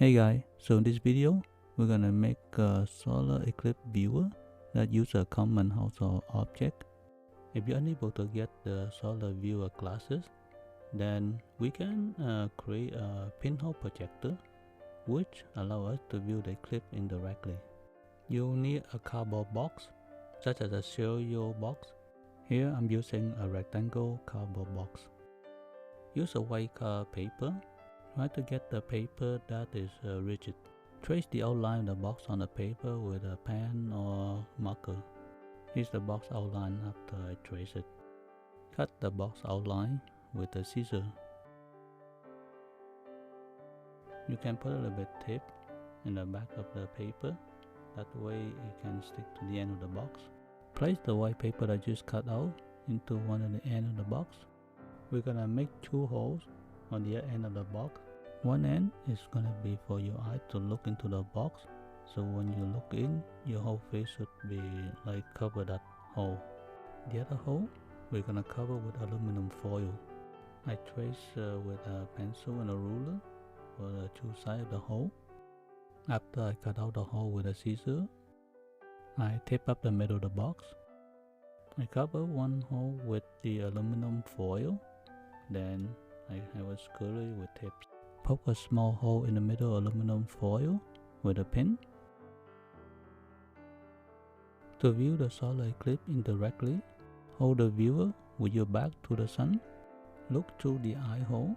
Hey guys, so in this video we're gonna make a solar eclipse viewer that uses a common household object. If you're unable to get the solar viewer classes, then we can create a pinhole projector which allow us to view the eclipse indirectly. You'll need a cardboard box such as a cereal box. Here I'm using a rectangle cardboard box. Use a white paper. Try to get the paper that is rigid. Trace the outline of the box on the paper with a pen or marker. Here's the box outline after I trace it. Cut the box outline with a scissor. You can put a little bit tape in the back of the paper. That way it can stick to the end of the box. Place the white paper that you just cut out into one of the end of the box. We're gonna make two holes on the end of the box. One end is gonna be for your eye to look into the box, so when you look in, your whole face should be like cover that hole. The other hole we're gonna cover with aluminum foil. I trace with a pencil and a ruler for the two sides of the hole. After I cut out the hole with a scissor, I tape up the middle of the box. I cover one hole with the aluminum foil, then I have a square with tape. Poke a small hole in the middle of aluminum foil with a pin. To view the solar eclipse indirectly, hold the viewer with your back to the sun. Look through the eye hole.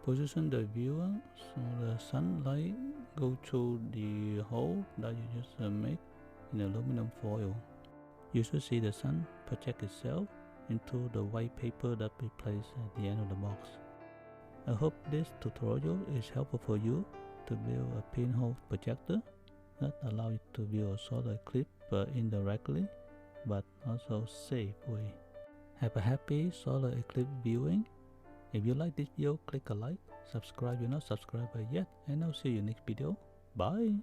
Position the viewer so the sunlight goes through the hole that you just made in aluminum foil. You should see the sun project itself into the white paper that we placed at the end of the box. I hope this tutorial is helpful for you to build a pinhole projector that allows you to view a solar eclipse indirectly but also safe way. Have a happy solar eclipse viewing. If you like this video, click a like, subscribe if you're not subscribed yet, and I'll see you next video. Bye!